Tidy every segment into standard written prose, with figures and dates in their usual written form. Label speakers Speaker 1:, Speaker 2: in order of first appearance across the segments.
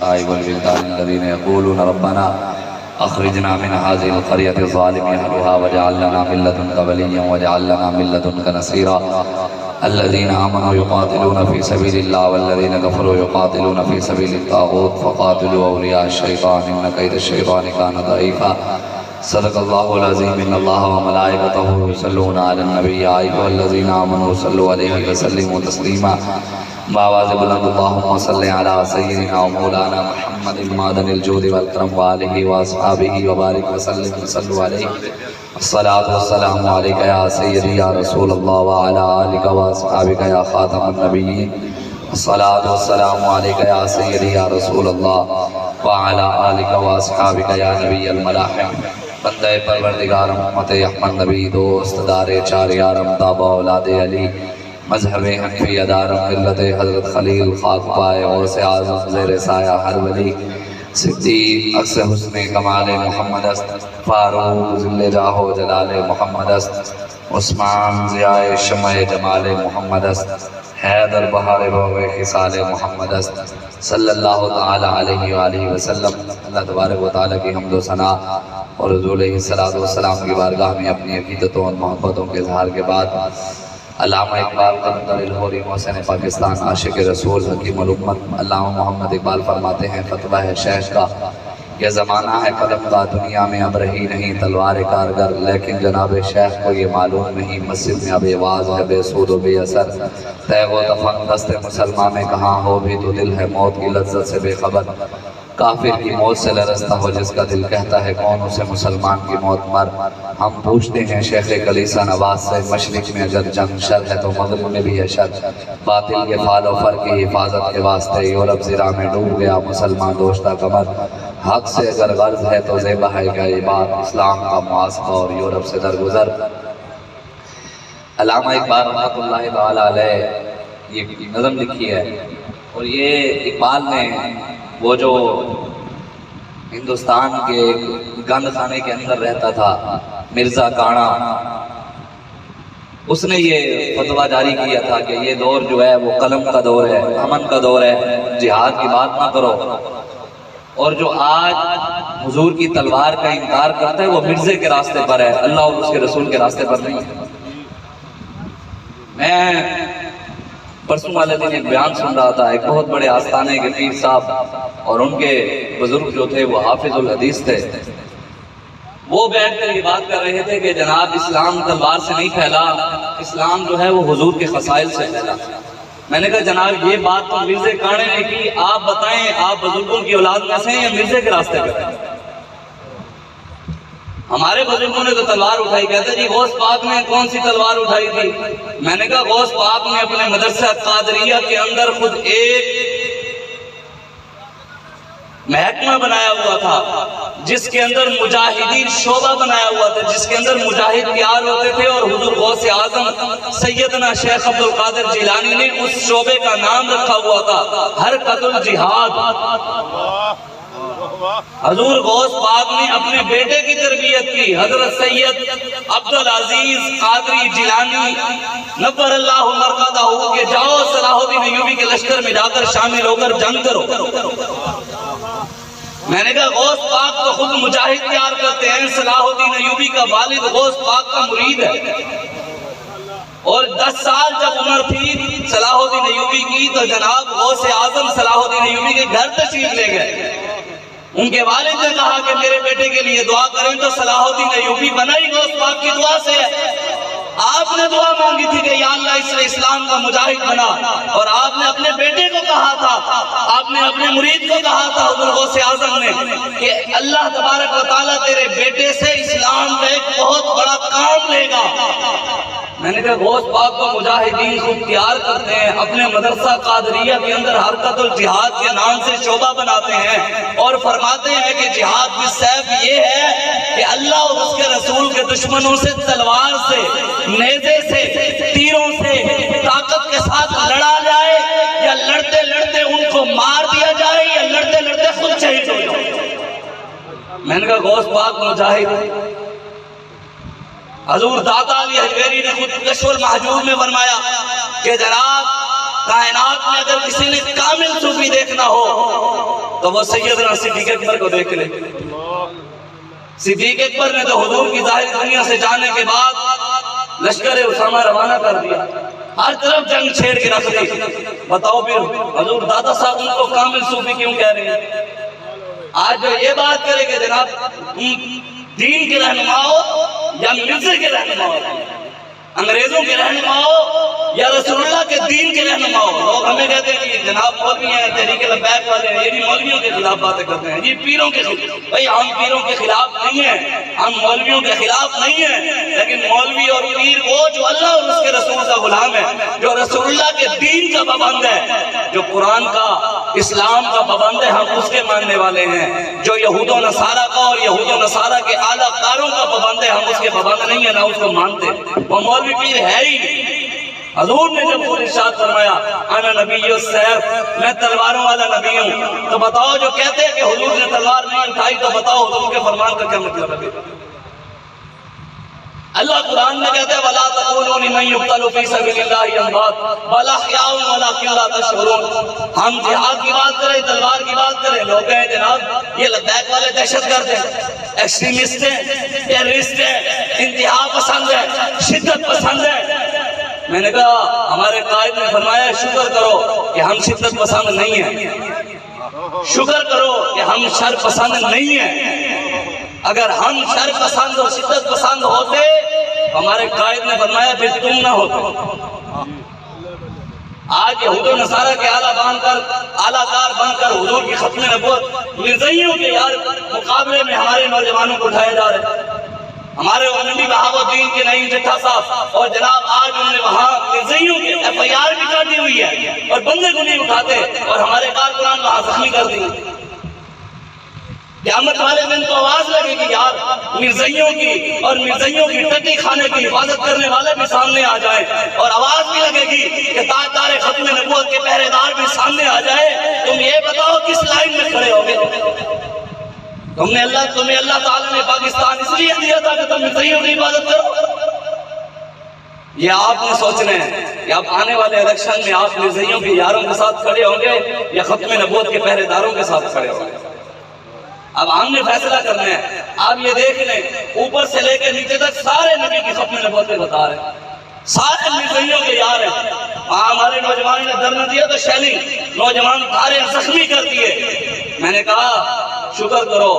Speaker 1: والنساء والولدان الذين يقولون ربنا اخرجنا من هذه القرية الظالم اهلها واجعل لنا من لدنك وليا واجعل لنا من لدنك نصيرا الذين آمنوا يقاتلون في سبيل الله والذين كفروا يقاتلون في سبيل الطاغوت فقاتلوا أولياء الشيطان إن كيد الشيطان كان ضعيفا صدق الله العظيم إن الله وملائكته يصلون على النبي يا أيها الذين آمنوا صلوا عليه وسلموا تسليما باواز بلند اللهم صل على سيدنا ومولانا محمد معدن الجود والكرم وآله وأصحابه وبارك وسلم وصلوا عليه الصلاة والسلام عليك يا سيدي يا رسول الله وعلى آلك وأصحابك يا خاتم النبيين الصلاة والسلام عليك يا سيدي يا رسول الله وعلى آلك وأصحابك يا نبي الملاحم بندے پروردگار امت احمد نبی دوست دار چار یارم تابع اولاد علی مذہب حنفی ادارم ملت حضرت خلیل خاک پائے غوث اعظم زیر سایہ ہر ولی صدیق اکس حسن کمال محمد است فاروق ذل جاہ و جلال محمد است عثمان ضیاء شمع جمال محمد است حیدر بہار بہو خصال محمد است صلی اللہ تعالی علیہ وآلہ وسلم اللہ تبارک و تعالی کی حمد و ثنا اور حضور علیہ السلام کی بارگاہ میں اپنی عقیدتوں اور محبتوں کے اظہار کے بعد علامہ اقبال قلندر الہوری محسن پاکستان عاشق رسول حکیم الامت علامہ محمد اقبال فرماتے ہیں فتویٰ ہے شیخ کا یہ زمانہ ہے قلم کا دنیا میں اب رہی نہیں تلوار کارگر لیکن جناب شیخ کو یہ معلوم نہیں مسجد میں اب آواز ہے بے سود و بے اثر تیغ و دفن دست مسلمان میں کہاں ہو بھی تو دل ہے موت کی لذت سے بے خبر کافر کی موت سے لرزتا ہو جس کا دل کہتا ہے کون اسے مسلمان کی موت مر ہم پوچھتے ہیں شیخ کلیسا نواز سے مشرق میں اگر جنگ شر ہے تو مغرب میں بھی ہے شر باطل کے فال و فر کی حفاظت کے واسطے یورپ زرا میں ڈوب گیا مسلمان دوشتہ کمر حق سے اگر غرض ہے تو زیبہ ہے کیا یہ بات اسلام کا محاسبہ اور یورپ سے درگزر علامہ اقبال رحمۃ اللہ تعالی علیہ یہ نظم لکھی ہے اور یہ اقبال نے وہ جو ہندوستان کے گند خانے کے اندر رہتا تھا مرزا کانا اس نے یہ فتویٰ جاری کیا تھا کہ یہ دور جو ہے وہ قلم کا دور ہے امن کا دور ہے جہاد کی بات نہ کرو اور جو آج حضور کی تلوار کا انکار کرتا ہے وہ مرزے کے راستے پر ہے اللہ اور اس کے رسول کے راستے پر نہیں ہے میں پرسوں والے دن ایک بیان سن رہا تھا ایک بہت بڑے آستانے کے پیر صاحب اور ان کے بزرگ جو تھے وہ حافظ الحدیث تھے وہ بیٹھ کر یہ بات کر رہے تھے کہ جناب اسلام تلوار سے نہیں پھیلا اسلام جو ہے وہ حضور کے خصائل سے پھیلا میں نے کہا جناب یہ بات تو مرزے کانے نے کی آپ بتائیں آپ بزرگوں کی اولاد میں سے ہیں یا مرزے کے راستے پہ ہمارے بزرگوں نے تو تلوار اٹھائی کہتے جی غوث پاک نے کون سی تلوار اٹھائی تھی میں نے کہا غوث پاک نے اپنے مدرسہ قادریہ کے اندر خود ایک محکمہ بنایا ہوا تھا جس کے اندر مجاہدین شعبہ بنایا ہوا تھا جس کے اندر مجاہد تیار ہوتے تھے اور حضور غوث اعظم سیدنا شیخ عبد القادر جیلانی نے اس شعبے کا نام رکھا ہوا تھا حرکت الجہاد حضور غوث پاک نے اپنے بیٹے کی تربیت کی حضرت سید عبدالعزیز قادری جیلانی نور اللہ مرقدہ کہ جاؤ صلاح الدین ایوبی کے لشکر میں جا کر شامل ہو کر جنگ کرو میں نے کہا غوث پاک تو خود مجاہد تیار کرتے ہیں صلاح الدین ایوبی کا والد غوث پاک کا مرید ہے اور 10 سال جب عمر تھی صلاح الدین ایوبی کی تو جناب غوث اعظم صلاح الدین ایوبی کے گھر تشریف لے گئے ان کے والد نے کہا کہ میرے بیٹے کے لیے دعا کریں تو صلاح الدین ایوبی بنا ہی غوث پاک کی دعا سے آپ نے دعا مانگی تھی کہ یا اللہ اس نے اسلام کا مجاہد بنا اور آپ نے اپنے بیٹے کو کہا تھا آپ نے اپنے مرید کو کہا تھا حضور غوث اعظم نے کہ اللہ تبارک و تعالیٰ تیرے بیٹے سے اسلام کا ایک بہت بڑا کام لے گا میں نے کہا غوث پاک کو مجاہدین خود تیار کرتے ہیں اپنے مدرسہ قادریہ کے اندر حرکت الجہاد کے نام سے شعبہ بناتے ہیں اور فرماتے ہیں کہ جہاد بالسیف یہ ہے کہ اللہ اور اس کے رسول کے دشمنوں سے تلوار سے نیزے سے تیروں سے طاقت کے ساتھ لڑا جائے یا لڑتے لڑتے ان کو مار دیا جائے یا لڑتے لڑتے خود شہید ہو جائے میں نے کہا غوث پاک مجاہد حضور داتا علی حجویری نے خود کشف المحجوب میں فرمایا کہ جناب
Speaker 2: کائنات میں اگر کسی نے کامل صوفی دیکھنا ہو تو وہ سیدنا صدیق اکبر کو دیکھ لے۔ صدیق اکبر نے تو حضور کی ظاہر دنیا سے جانے کے بعد لشکر اسامہ روانہ کر دیا، ہر طرف جنگ چھیڑ کے رکھ دی۔ بتاؤ پھر حضور دادا صاحب ان کو کامل صوفی کیوں کہہ رہے ہیں؟ آج جو یہ بات کرے کہ جناب دین کے رہنما ہو یا مرزا کے رہنما ہو، انگریزوں کے رہنما ہو یا رسول اللہ کے دین کے رہنما ہو، لوگ ہمیں کہتے ہیں کہ جناب مولوی ہیں، تحریک لبیک والے ہیں، یہ بھی مولویوں کے خلاف باتیں کرتے ہیں، یہ پیروں کے خلاف۔ بھائی ہم پیروں کے خلاف نہیں ہیں، ہم مولویوں کے خلاف نہیں ہیں، لیکن مولوی اور پیر وہ جو اللہ اور اس کے رسول کا غلام ہے، جو رسول اللہ کے دین کا پابند ہے، جو قرآن کا اسلام کا پابند ہے، ہم اس کے ماننے والے ہیں۔ جو یہود و نصارہ کا اور یہود و نصارہ کے اعلیٰ کاروں کا پابند ہے، ہم اس کے پابند نہیں ہیں، نہ اس کو مانتے۔ وہ مولوی پیر ہے ہی نہیں۔ حضور نے جب خود ارشاد فرمایا انا نبی السیف، میں تلواروں والا نبی ہوں، تو بتاؤ جو کہتے ہیں کہ حضور نے تلوار نہیں اٹھائی، تو بتاؤ حضور کے فرمان کا کیا مطلب ہے؟ اللہ قرآن میں کہتے ہیں وَلَا تَقُولُوا لِمَن يُقْتَلُ فِي سَبِيلِ اللَّهِ أَمْوَاتٌ بَلْ أَحْيَاءٌ وَلَٰكِن لَا تَشْعُرُونَ۔ ہم جہاد کی بات کریں، تلوار کی بات کریں، لوگ کہیں جناب یہ لبیک والے دہشت گرد ہیں، ایکسٹریمسٹ ہیں، ٹیررسٹ ہیں، انتہا پسند ہیں، شدت پسند ہیں۔ میں نے کہا ہمارے قائد نے فرمایا شکر کرو کہ ہم شدت پسند نہیں ہیں، شکر کرو کہ ہم شر پسند نہیں ہیں۔ اگر ہم شر پسند اور شدت پسند ہوتے ہمارے قائد نے فرمایا پھر تم نہ ہوتے۔ آج یہود و نصارہ کے اعلیٰ کار بن کر حضور کی ختم نبوت مرزائیوں کے یار مقابلے میں ہمارے نوجوانوں کو اٹھائے جا رہے ہیں۔ ہمارے علمی بہاؤالدین کے نعیم جٹھا صاحب اور جناب آج انہوں نے وہاں مرزائیوں کے FIR بھی کاٹی ہوئی ہے اور بندے کو نہیں اٹھاتے اور ہمارے کارکنان وہاں زخمی کر دی۔ قیامت والے دن تو آواز لگے گی یار مرزائیوں کی اور مرزائیوں کی ٹٹی کھانے کی حفاظت کرنے والے بھی سامنے آ جائیں، اور آواز بھی لگے گی کہ تاجدار ختم نبوت کے پہرے دار بھی سامنے آ جائے۔ تم یہ بتاؤ کس لائن میں کھڑے ہوگے؟ تمہیں اللہ تعالیٰ نے پاکستان اس لیے دیا تھا کہ تم مرزائیوں کی حفاظت کرو؟ یہ آپ نے سوچنا ہے کہ اب آنے والے الیکشن میں آپ مرزائیوں کے یاروں کے ساتھ کھڑے ہوں گے یا ختم نبوت کے پہرے داروں کے ساتھ کھڑے ہوں گے؟ اب ہم نے فیصلہ کرنا ہے۔ آپ یہ دیکھ لیں اوپر سے لے کے نیچے تک سارے نبی کی ختم نبوتیں بتا رہے ہیں، سارے مرزائیوں کے یار ہیں۔ ہمارے نوجوان نے در نہ دیا تو شیلی نوجوان تھارے زخمی کر دیے۔ میں نے کہا شکر کرو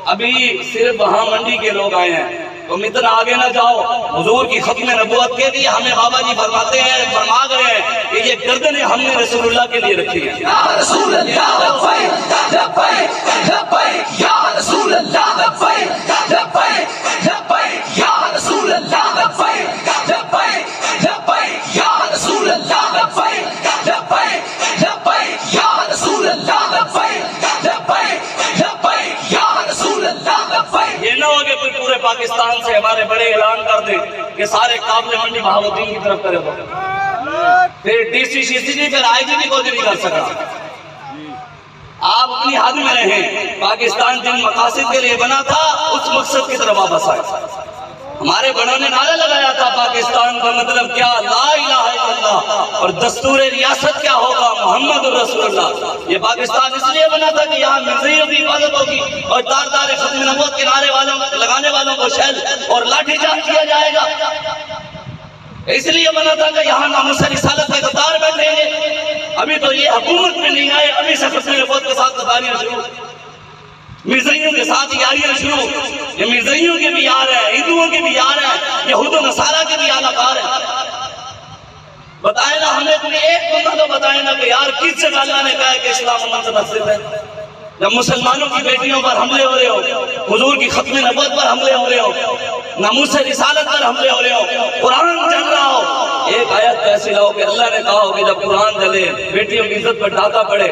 Speaker 2: ابھی صرف وہاں منڈی کے لوگ آئے ہیں، تم اتنا آگے نہ جاؤ۔ حضور کی ختم نبوت کے لیے ہمیں بابا جی فرماتے ہیں، فرما گئے ہیں کہ یہ گردنیں ہم نے رسول اللہ کے لیے رکھی ہیں۔ یا رسول اللہ لبیک لبیک لبیک یا رسول اللہ لبیک لبیک لبیک یا رسول اللہ لبیک لبیک لبیک یا رسول اللہ لبیک لبیک لبیک یا رسول اللہ لبیک لبیک لبیک یا رسول اللہ لبیک۔ یہ نہ ہو کہ کوئی پورے پاکستان سے ہمارے بڑے اعلان کر دیں کہ سارے قابل منڈی بہاؤالدین کی طرف کرے دو، پھر DCCCD پھر IGP کو نہیں کر سکا۔ آپ اپنی حد میں رہیں، پاکستان جن مقاصد کے لیے بنا تھا اس مقصد کی طرف واپس آئے۔ ہمارے بڑوں نے نعرہ لگایا تھا پاکستان کا مطلب کیا، لا الہ الا اللہ، اور دستور ریاست کیا ہوگا، محمد رسول اللہ۔ یہ پاکستان اس لیے بنا تھا کہ یہاں مرزائیوں کی حفاظت ہوگی اور تاجدار ختم نبوت کے نعرے لگانے والوں کو شیل اور لاٹھی چارج کیا جائے گا۔ اس لیے بنا تھا کہ یہاں ناموس رسالت کے قطار بیٹھیں گے۔ ابھی تو یہ حکومت میں نہیں آئے، ابھی سے ختم نبوت کے ساتھ قطاریاں شروع، مرزائیوں کے ساتھ یاریاں شروع۔ یہ مرزائیوں کے بھی یار ہیں، ہندوؤں کے بھی یار ہیں، یہود و نصارہ کے بھی اعلیٰ کار ہیں۔ بتائیں نا ہمیں کوئی ایک بندہ تو بتائیں نا کہ یار کس جگہ اللہ نے کہا ہے کہ اسلام امن سے مقصد ہے؟ جب مسلمانوں کی بیٹیوں پر حملے ہو رہے ہو، حضور کی ختم نبوت پر حملے ہو رہے ہو، ناموس رسالت پر حملے ہو رہے ہو، قرآن جل رہا ہو، ایک آیت ایسی لاؤ کہ اللہ نے کہا ہو کہ جب قرآن جلے بیٹیوں کی عزت پر ڈاکہ پڑے،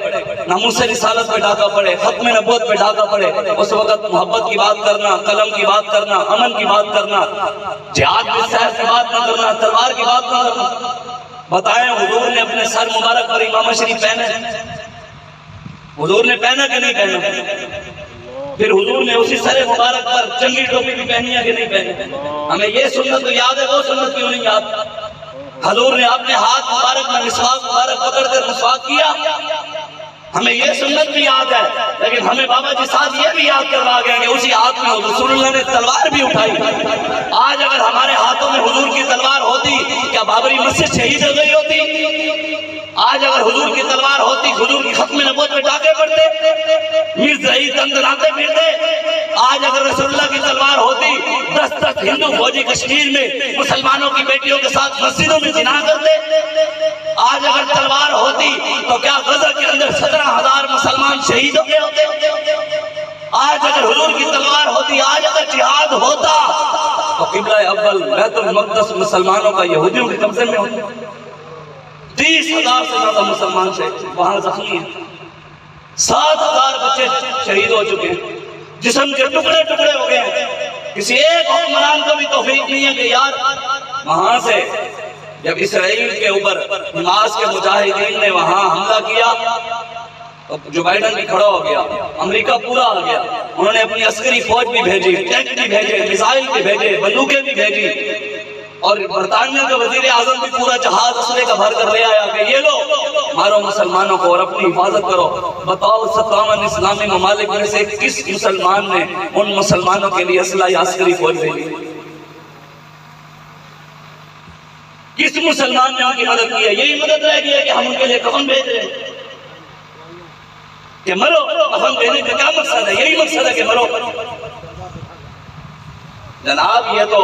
Speaker 2: ناموس رسالت پہ ڈاکہ پڑے، ختم نبوت پہ ڈاکہ پڑے، اس وقت محبت کی بات کرنا، قلم کی بات کرنا، امن کی بات کرنا، جہاد کی سیف کی بات نہ کرنا، تلوار کی بات نہ کرنا۔ بتائیں حضور نے اپنے سر مبارک پر امامہ شریف پہنے، حضور نے پہنا کہ نہیں پہنا؟ پھر حضور نے اسی سر مبارک پر چنگی ٹوپی بھی پہنی ہے کہ نہیں پہنی؟ ہمیں یہ سنت تو یاد ہے، وہ سنت کیوں نہیں یاد؟ حضور نے اپنے ہاتھ مبارک میں مسواک مبارک پکڑ کر مسواک کیا. ہمیں یہ سنت بھی یاد ہے، لیکن ہمیں بابا جی ساتھ یہ بھی یاد کروا گئے کہ اسی ہاتھ میں رسول اللہ نے تلوار بھی اٹھائی. آج اگر ہمارے ہاتھوں میں حضور کی تلوار ہوتی کیا بابری مسجد شہید ہو گئی ہوتی؟ آج اگر حضور کی تلوار ہوتی حضور کی ختم نبوت پہ ڈاکے پڑتے، مرزائی تندراتے پھرتے. آج اگر رسول اللہ کی تلوار ہوتی 10 ہندو فوجی کشمیر میں مسلمانوں کی بیٹیوں کے ساتھ مسجدوں میں زنا کرتے. آج اگر تلوار ہوتی تو کیا غزہ کے اندر 17,000 مسلمان شہید ہو گئے ہوتے؟ آج اگر حضور کی تلوار ہوتی، آج اگر جہاد ہوتا تو قبلہ اول بیت المقدس مسلمانوں کا یہودیوں کے قبضے میں ہوتا. 30,000 سے زیادہ مسلمان وہاں زخمی ہیں. 7,000 بچے شہید ہو چکے ہیں، جسم کے ٹکڑے ٹکڑے ہو گئے ہیں. کسی ایک حکمران کو بھی توفیق نہیں ہے کہ یار وہاں سے جب اسرائیل کے اوپر حماس کے مجاہدین نے وہاں حملہ کیا تو جو بائیڈن بھی کھڑا ہو گیا، امریکہ پورا آ گیا. انہوں نے اپنی عسکری فوج بھی بھیجی، ٹینک بھی بھیجے، میزائل بھی بھیجے، بندوقیں بھی بھیجی، اور برطانیہ کا وزیر اعظم بھی پورا جہاز اسلحے کا بھر کر لے آیا کہ یہ لو مارو مسلمانوں کو اور اپنی حفاظت کرو. بتاؤ 57 اسلامی ممالک میں سے کس مسلمان نے ان مسلمانوں کے لیے اسلحہ یا عسکری فوج بھیجی؟ کس مسلمان نے ان کی مدد کی ہے؟ یہی مدد رہ گئی ہے کہ ہم ان کے لیے کفن بھیج رہے ہیں کہ مرو. کفن بھیجنے کا کیا مقصد ہے؟ یہی مقصد ہے کہ مرو. جناب یہ تو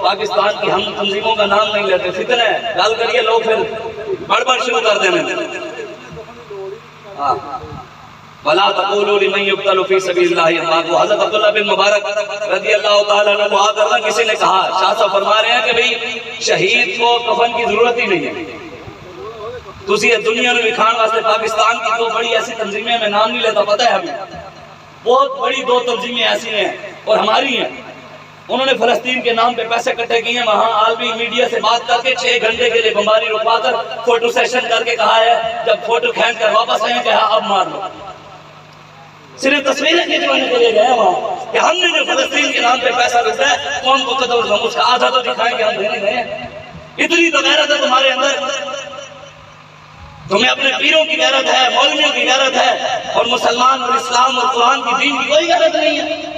Speaker 2: پاکستان کی ہم تنظیموں کا نام نہیں لیتے، فتنہ ہے. گل کریے لوگ پھر بڑبڑ شروع کر دینے. وَلَا تَقُولُوا لِمَنْ يُقْتَلُ فِي سَبِيلِ اللَّهِ أَمْوَاتٌ. حضرت عبداللہ بن مبارک رضی اللہ تعالیٰ عنہ کو آ کر کسی نے کہا، شاہ صاحب فرما رہے ہیں کہ بھئی شہید کو کفن کی ضرورت ہی نہیں ہے. تسی دنیا میں دکھان واسطے پاکستان کی دو بڑی ایسی تنظیمیں میں نام نہیں لیتا، پتہ ہے ہمیں بہت بڑی 2 تنظیمیں ایسی ہیں اور ہماری ہیں. انہوں نے فلسطین کے نام پہ پیسے کٹے کیے ہیں. وہاں عالمی میڈیا سے بات کر کے 6 گھنٹے کے لیے بمباری رکوا کر فوٹو سیشن کر کے کہا ہے، جب فوٹو کھینچ کر واپس آئے کہا اب مار لو. صرف تصویریں کھینچوانے کے لیے گئے وہاں کہ ہم نے جو فلسطین کے نام پہ پیسہ رکھا ہے قوم کو قدر ہم اس کا آدھا تو دکھائیں کہ ہم دینے گئے ہیں. اتنی تو غیرت ہے تمہارے اندر. تمہیں اپنے پیروں کی غیرت ہے، مولویوں کی غیرت ہے، اور مسلمان اور اسلام اور قرآن کی دین کی کوئی غیرت نہیں ہے.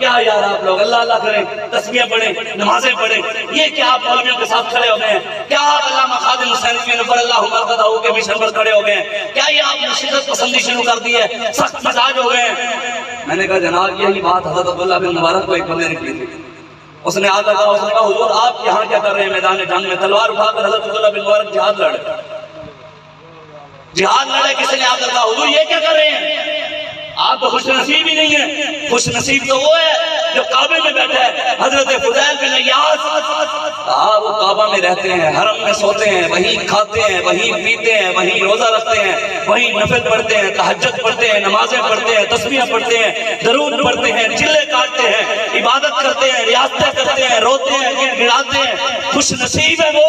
Speaker 2: کیا یار آپ لوگ اللہ اللہ کریں، تسبیح پڑھیں، نمازیں پڑھیں، یہ کیا آپ مولویوں کے ساتھ کھڑے ہو گئے ہیں؟ کیا آپ علامہ خادم حسین فی نفر اللہ مرقدہ کے مشن پر کھڑے ہو گئے ہیں؟ کیا یہ آپ نے شدت پسندی شروع کر دی ہے، سخت مزاج ہو گئے ہیں؟ میں نے کہا جناب یہی بات حضرت عبداللہ بن مبارک کو ایک بندے نے کی تھی. اس نے آ کر کہا، اس نے کہا حضور آپ یہاں کیا کر رہے ہیں میدان جنگ میں؟ تلوار اٹھا کر حضرت عبداللہ بن مبارک جہاد لڑے. جہاد لڑے کسی نے آ کر کہا حضور یہ کیا کر رہے ہیں؟ آپ تو خوش نصیب ہی نہیں ہیں. خوش نصیب تو وہ ہے جو کعبے میں بیٹھا ہے. حضرت فضیل بن عیاض وہ کعبہ میں رہتے ہیں، حرم میں سوتے ہیں، وہیں کھاتے ہیں، وہیں پیتے ہیں، وہیں روزہ رکھتے ہیں، وہیں نفل پڑھتے ہیں، تہجد پڑھتے ہیں، نمازیں پڑھتے ہیں، تسبیح پڑھتے ہیں، درود پڑھتے ہیں، چلے کاٹتے ہیں، عبادت کرتے ہیں، ریاستیں کرتے ہیں، روتے ہیں، گڑگڑاتے ہیں. خوش نصیب ہے وہ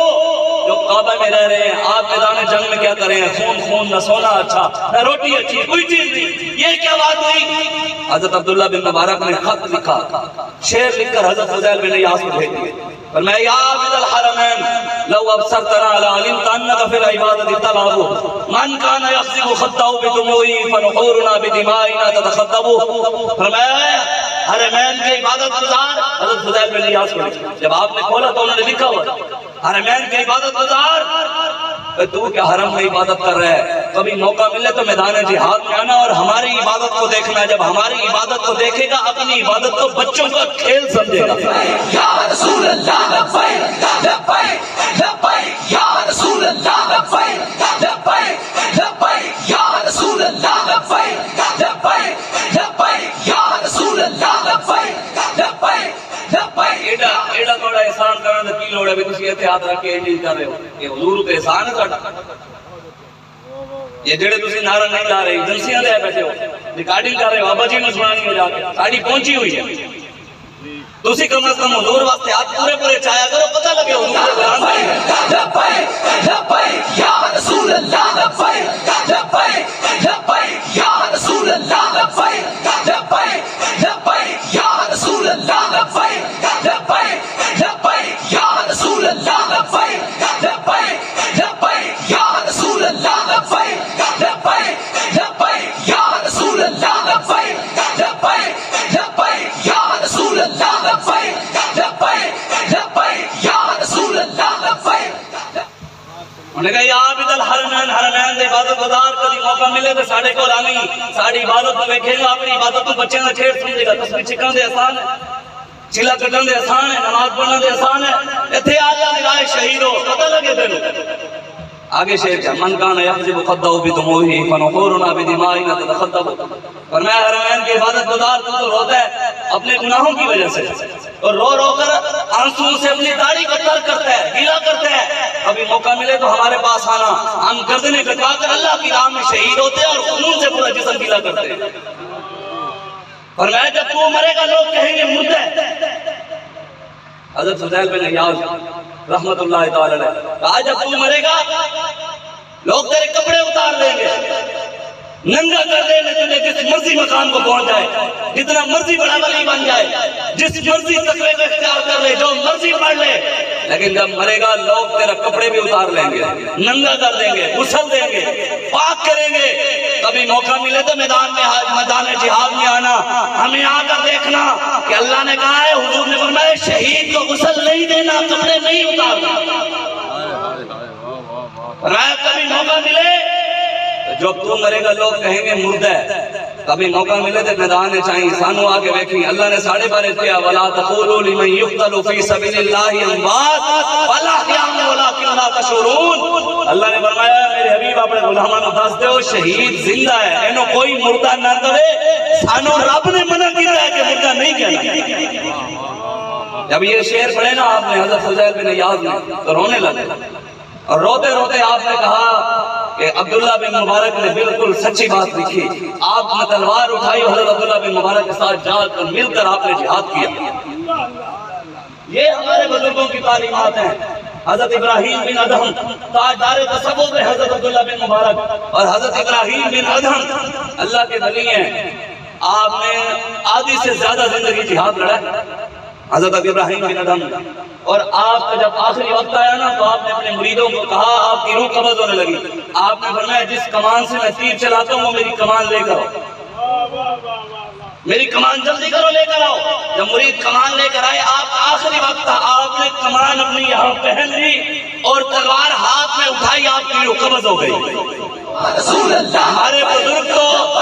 Speaker 2: جو کعبہ میں رہ رہے ہیں. آپ میدان جنگ میں کیا کریں؟ خون نہ سونا اچھا نہ روٹی اچھی، کوئی چیز نہیں. یہ کیا بات ہوئی؟ حضرت عبداللہ بن مبارک نے خط لکھا، شعر لکھ کر حضرت فضیل بن عیاض کو بھیج دیے. فرمایا یا عابد الحرمین لو ابصرتنا لعلمت انك في العبادة تلعب من كان يخزف خطه بدموعه فنحورنا بدمائنا تتخطب. فرمایا حرمین کے عبادت گزار حضرت فضیل بن عیاض کو. جب آپ نے کھولا تو انہوں نے لکھا ہوا حرمین کے عبادت گزار. تو کیا حرم میں عبادت کر رہا ہے؟ کبھی موقع ملے تو میدان جہاد میں آنا اور ہماری عبادت کو دیکھنا. جب ہماری عبادت کو دیکھے گا اپنی عبادت کو بچوں کا کھیل سمجھے گا.
Speaker 3: یا رسول اللہ لبیک لبیک لبیک یا رسول اللہ لبیک لبیک لبیک یا رسول اللہ لبیک لبیک لبیک یا رسول اللہ لبیک لبیک لبیک.
Speaker 2: ایڈا تھوڑا احسان کرنا کی لوڑ ہے بھی تسی اتحاد رکھ کے نہیں کر رہے ہو. یہ حضور تے احسان ہے تھوڑا. یہ جڑے تسی نعرہ نہیں لا رہے ایجنسیاں دے بیٹھے ہو ریکارڈنگ کر رہے ہو ابا جی میں سنانی ہو جا کے ساڑی پہنچی ہوئی ہے. تسی کم از کم حضور واسطے ہاتھ پورے پورے چایا کرو پتہ لگے حضور کے قرآن
Speaker 3: لبیک لبیک لبیک یا رسول اللہ لبیک لبیک لبیک یا رسول اللہ لبیک لبیک لبیک یا رسول اللہ لبیک لبیک
Speaker 2: حرمین دے عبادت گزار کبھی موقع ملے تو ساڑھے کو لانی ساڑھی عبادت میں ویکھے گا اپنی عبادت میں بچے نہ چھیڑ سمجھے گا تسبیح چکن دے آسان ہے چلا کٹن دے آسان ہے نماز پڑھنا دے آسان ہے اتھے آجا دلائے شہید ہو پتہ لگے تینو آگے شیخ ہے من کان یحزب خدہ بدموہی فنخورنا بدمائنا تتخدب فرمایا حرمین کی عبادت گزار تو روتا ہے اپنے گناہوں کی وجہ سے اور رو رو کر آنسوں سے اپنی داڑھی کو تر کرتا ہے گیلا کرتا ہے ابھی موقع ملے تو ہمارے پاس آنا ہم گردنے کٹوا کر اللہ کی راہ میں شہید ہوتے ہیں اور خون سے پورا جسم گیلا کرتے ہیں فرمایا جب تو مرے گا لوگ کہیں گے مردہ ہے حضرت فضیل بن عیاض رحمت اللہ تعالی علیہ کہا جب تو مرے گا لوگ تیرے کپڑے اتار دیں گے ننگا کر دیں گے تجھے جس مرضی مقام کو پہنچ جائے جتنا مرضی بڑا ولی بن جائے جس مرضی تقوی کو اختیار کر لے جو مرضی پڑھ لے لیکن جب مرے گا لوگ تیرا کپڑے بھی اتار لیں گے ننگا کر دیں گے غسل دیں گے پاک کریں گے کبھی موقع ملے تو میدان جہاد میں آنا ہمیں آ کر دیکھنا کہ اللہ نے کہا ہے حضور نے فرمایا شہید کو غسل نہیں دینا کپڑے نہیں اتارنا فرمایا کبھی موقع ملے جب تو مرے گا لوگ کہیں گے مردہ ہے کبھی موقع ملے تو میدان چاہیں سانو آگے بیٹھی اللہ نے ساڑھے بارے کیا وَلَا تَقُولُوا لِمَنْ يُقْتَلُ فِي سَبِيلِ اللَّهِ أَمْوَاتٌ بَلْ أَحْيَاءٌ وَلَكِنْ لَا تَشْعُرُونَ اللہ نے فرمایا میرے حبیب اپنے غلاموں کو دس دے شہید زندہ ہے اینو کوئی مردہ نہ کرے سانو رب نے منع کیا ہے کہ مردہ نہیں کہنا جب یہ شعر پڑھے نا آپ نے حضرت فضیل بن عیاض نے تو رونے لگے اور روتے روتے آپ نے کہا کہ عبداللہ بن مبارک نے بالکل سچی بات لکھی آپ نے تلوار اٹھائی حضرت عبداللہ بن مبارک کے ساتھ جا کر مل کر آپ نے جہاد کیا یہ ہمارے بزرگوں کی تعلیمات ہیں حضرت ابراہیم بن ادہم تاجدار تصوف ہے حضرت عبداللہ بن مبارک اور حضرت ابراہیم بن ادہم اللہ کے ولی ہیں آپ نے آدھی سے زیادہ زندگی جہاد لڑا حضرت ابراہیم بن ادہم اور آپ کا جب آخری وقت آیا نا تو آپ نے اپنے مریدوں کو کہا آپ کی روح قبض ہونے لگی آپ نے فرمایا جس کمان سے میں تیر چلاتا ہوں وہ میری کمان لے کر آؤ میری کمان جلدی کرو لے کر آؤ جب مرید کمان لے کر آئے آپ آخری وقت تھا آپ نے کمان اپنی یہاں پہن لی اور تلوار ہاتھ میں اٹھائی آپ کی روح قبض ہو گئی
Speaker 3: رسول اللہ
Speaker 2: ہمارے بزرگ تو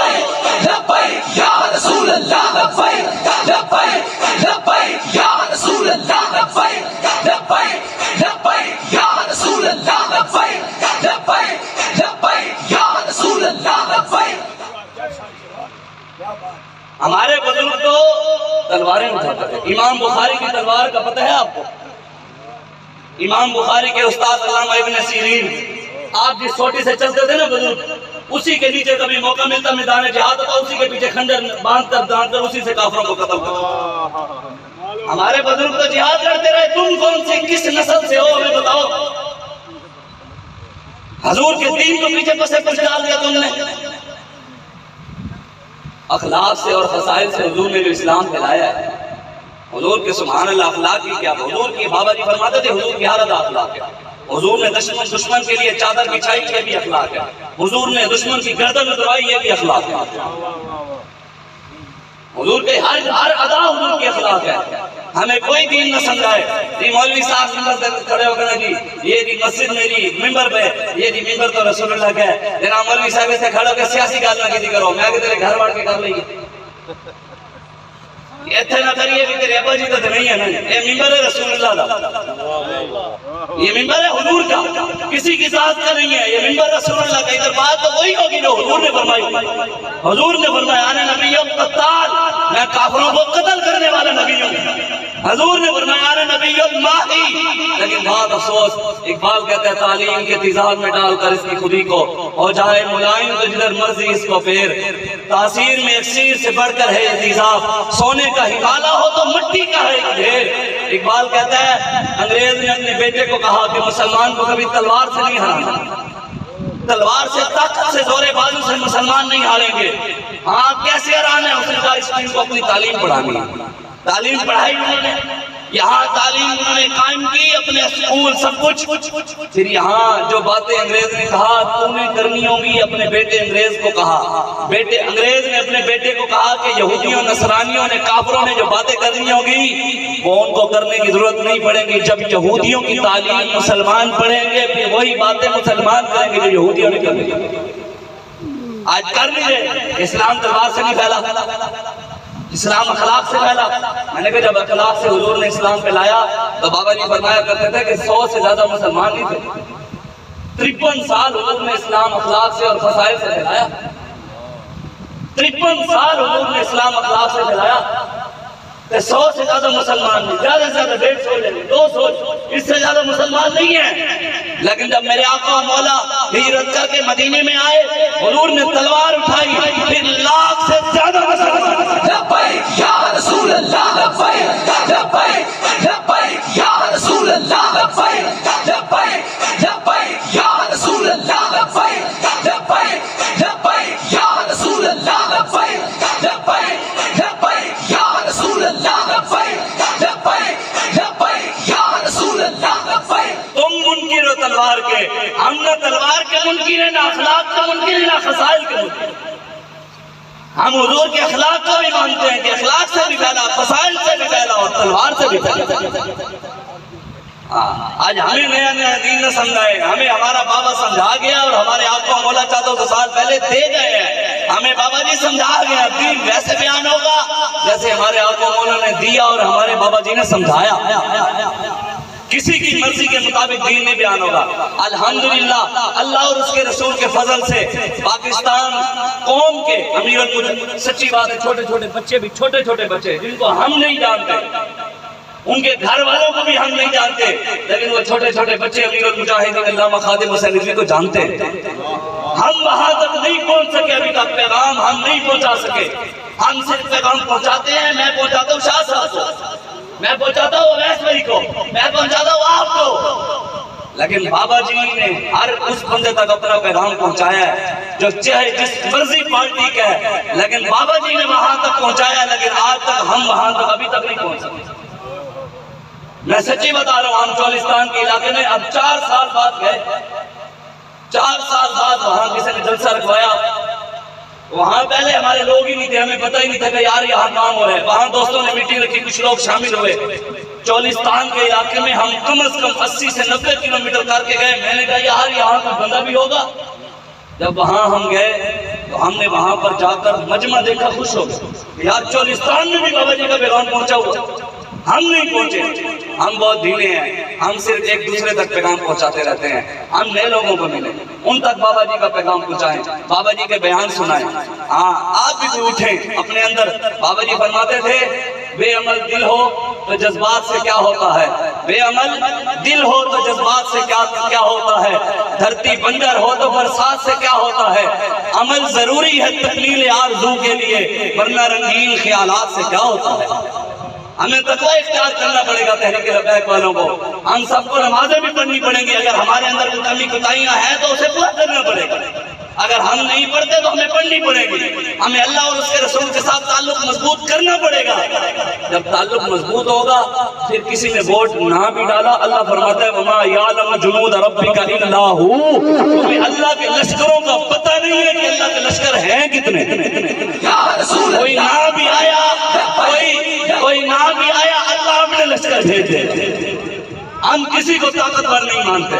Speaker 3: لبیک یا رسول اللہ لبیک لبیک لبیک یا رسول اللہ لبیک لبیک لبیک یا رسول اللہ لبیک لبیک لبیک یا رسول اللہ لبیک
Speaker 2: ہمارے بزرگ تو تلواریں اٹھاتے تھے امام بخاری کی تلوار کا پتہ ہے آپ کو امام بخاری کے استاد علامہ ابن سیرین آپ جس چھوٹی سے چلتے تھے نا بزرگ اسی کے نیچے کبھی موقع ملتا میدان جہاد ہوتا اسی کے پیچھے خنجر باندھ کر اسی سے کافروں کو قتل کرتا ہمارے بزرگ تو جہاد لڑتے رہے تم کون سے کس نسل سے ہو ہمیں بتاؤ حضور کے دین کو پیچھے پسے پچھ ڈال دیا تم نے اخلاق سے اور فضائل سے حضور نے جو اسلام پھیلایا ہے حضور کے سبحان اللہ اخلاق کی کیا حضور کی بابا جی فرماتے تھے حضور کی حالت اخلاق ہے حضور نے دشمن کے لیے چادر بچھائی یہ بھی اخلاق ہے حضور نے دشمن کی گردن اتروائی یہ بھی اخلاق ہے حضور کے ہر ادا حضور کی اخلاق ہے ہمیں کوئی دین نہ سمجھائے یہ مولوی صاحب ممبر کھڑے ہو کر جی یہ دی مسجد میری ممبر پہ یہ دی ممبر تو رسول اللہ کا ہے جناب مولوی صاحب سے کھڑے ہو کے سیاسی گال نہ کی کرو میں آگے تیرے گھر واڑ کے کر لیں گے ایتھے نہ کریے کہ تیرے ابا جی تو نہیں ہے نا یہ ممبر ہے رسول اللہ کا یہ ممبر ہے حضور کا کسی کی ذات کا نہیں ہے یہ ممبر رسول اللہ کا ادھر بات تو وہی ہوگی جو حضور نے فرمائی حضور نے فرمایا انا نبی قتال میں کافروں کو قتل کرنے والا نبی ہوں حضور نے فرمایا انا نبی الماحی لیکن بہت افسوس اقبال کہتا ہے تعلیم کے تیزاب میں ڈال کر اس کی خودی کو ہو جائے ملائم تو جدھر مرضی اس کو پھیر تاثیر میں اکسیر سے بڑھ کر ہے یہ تیزاب سونے کا حوالہ ہو تو مٹی کا ہے ایک ڈھیر اقبال کہتا ہے انگریز نے اپنے بیٹے کو کہا کہ مسلمان کو کبھی تلوار سے نہیں ہرانا تلوار سے طاقت سے زور بازو سے مسلمان نہیں ہاریں گے ہاں کیسے ہرانا ہے اس نے کہا اس کو اپنی تعلیم پڑھانی ہے تعلیم پڑھائی انہوں نے یہاں تعلیم انہوں نے قائم کی، اپنے اسکول سب کچھ. پھر یہاں جو باتیں انگریز نے کہا تو نے کرنی ہوگی. اپنے بیٹے انگریز کو کہا، انگریز نے اپنے بیٹے کو کہا کہ یہودیوں نصرانیوں نے کافروں نے جو باتیں کرنی ہوگی وہ ان کو کرنے کی ضرورت نہیں پڑے گی. جب یہودیوں کی تعلیم مسلمان پڑھیں گے پھر وہی باتیں مسلمان کریں گے جو یہودیوں نے کرنی. آج کر لیجیے. اسلام تلوار سے نہیں پھیلا، اسلام اخلاق سے پھیلا. میں نے کہا جب اخلاق سے حضور نے اسلام پہ لایا تو بابا جی فرمایا کرتے تھے کہ 100 سے زیادہ مسلمان نہیں تھے. 53 سال حضور نے اسلام اخلاق سے اور فضائل سے پھیلایا. 53 سال حضور نے اسلام اخلاق سے پھیلایا. 100 سے زیادہ مسلمان نہیں، زیادہ سے زیادہ 150 لے لیں، 200، اس سے زیادہ مسلمان نہیں ہیں. لیکن جب میرے آقا و مولا ہجرت کر کے مدینے میں آئے، حضور نے تلوار اٹھائی، پھر 1 لاکھ سے زیادہ مسلمان.
Speaker 3: لبیک یا رسول اللہ، لبیک لبیک لبیک یا رسول اللہ، لبیک لبیک لبیک یا رسول اللہ، لبیک لبیک لبیک یا رسول اللہ، لبیک لبیک لبیک یا رسول اللہ، لبیک لبیک لبیک یا رسول اللہ، لبیک.
Speaker 2: تم منکر ہو تلوار کے، ہم نہ تلوار کے منکر ہیں، نہ اخلاق کے منکر ہیں، نہ خصائل کے منکر ہیں. ہم حضور کے اخلاق کو بھی مانتے ہیں کہ اخلاق سے بھی پھیلا، فضائل سے بھی پھیلا اور تلوار سے بھی پھیلا. آج ہمیں نیا نیا دین نہ سمجھائے، ہمیں ہمارا بابا سمجھا گیا اور ہمارے آقا مولا 1400 سال پہلے دے گئے ہیں. ہمیں بابا جی سمجھا گیا، دین ویسے بیان ہوگا جیسے ہمارے آقا مولا نے دیا اور ہمارے بابا جی نے سمجھایا. کسی کی مرضی کے مطابق دین نہیں بیان ہوگا. الحمدللہ اللہ اور اس کے رسول کے فضل سے پاکستان قوم کے امیر المجاہدین، سچی بات ہے چھوٹے چھوٹے بچے بھی، چھوٹے چھوٹے بچے جن کو ہم نہیں جانتے، ان کے گھر والوں کو بھی ہم نہیں جانتے، لیکن وہ چھوٹے چھوٹے بچے امیر المجاہدین علامہ خادم حسین رضوی کو جانتے ہیں. ہم وہاں تک نہیں پہنچ سکے، ابھی تک پیغام ہم نہیں پہنچا سکے. ہم صرف پیغام پہنچاتے ہیں. میں پہنچاتا ہوں شاہ صاحب کو، میں پہنچاتا ہوں اویس بھائی کو، میں پہنچاتا ہوں آپ کو. لیکن بابا جی نے ہر اس بندے تک اپنا پیغام پہنچایا ہے جو چاہے جس مرضی پارٹی کا ہے، لیکن بابا جی نے وہاں تک پہنچایا. لیکن آج تک ہم وہاں تک ابھی تک نہیں پہنچ سکے. میں سچی بتا رہا ہوں. ہم چولستان کے علاقے میں اب 4 سال بعد گئے، 4 سال بعد وہاں کسی نے جلسہ رکھوایا. وہاں پہلے ہمارے لوگ ہی نہیں تھے، ہمیں پتہ ہی نہیں تھا کہ یار یہاں کام ہو رہا ہے. وہاں دوستوں نے میٹنگ رکھی، کچھ لوگ شامل ہوئے. چولستان کے علاقے میں ہم کم از کم 80 سے 90 کلومیٹر کر کے گئے. میں نے کہا یار یہاں کوئی بندہ بھی ہوگا. جب وہاں ہم گئے تو ہم نے وہاں پر جا کر مجمع دیکھا، خوش ہو گئے یار چولستان میں بھی بابا جی کا پیغام پہنچا ہوا. ہم نہیں پہنچے، ہم بہت ڈھیلے ہیں. ہم صرف ایک دوسرے تک پیغام پہنچاتے رہتے ہیں. ہم نئے لوگوں کو ملیں، ان تک بابا جی کا پیغام پہنچائیں، بابا جی کے بیان سنائیں. ہاں آپ بھی کوئی اٹھیں اپنے اندر. بابا جی فرماتے تھے بے عمل دل ہو تو جذبات سے کیا ہوتا ہے، بے عمل دل ہو تو جذبات سے کیا ہوتا ہے، دھرتی بنجر ہو تو برسات سے کیا ہوتا ہے. عمل ضروری ہے تکمیل آرزو کے لیے، ورنہ رنگین خیالات سے کیا ہوتا ہے. ہمیں تقوی اختیار کرنا پڑے گا تحریک لبیک والوں کو. ہم سب کو نمازیں بھی پڑھنی پڑیں گی. اگر ہمارے اندر کوئی کمی کوتاہیاں ہیں تو اسے پورا کرنا پڑے گا. اگر ہم نہیں پڑھتے تو ہمیں پڑھنی پڑے گی. ہمیں اللہ اور اس کے رسول کے ساتھ تعلق مضبوط کرنا پڑے گا. جب تعلق مضبوط ہوگا پھر کسی نے ووٹ نہ بھی ڈالا، اللہ فرماتا ہے وما یعلم جنود ربک الا ہو. تمہیں اللہ کے لشکروں کا پتہ نہیں ہے کہ اللہ کے لشکر ہیں کتنے. کوئی نہ بھی آیا، کوئی نہ بھی آیا، اللہ اپنے لشکر بھیج دے. ہم کسی کو طاقتور نہیں مانتے.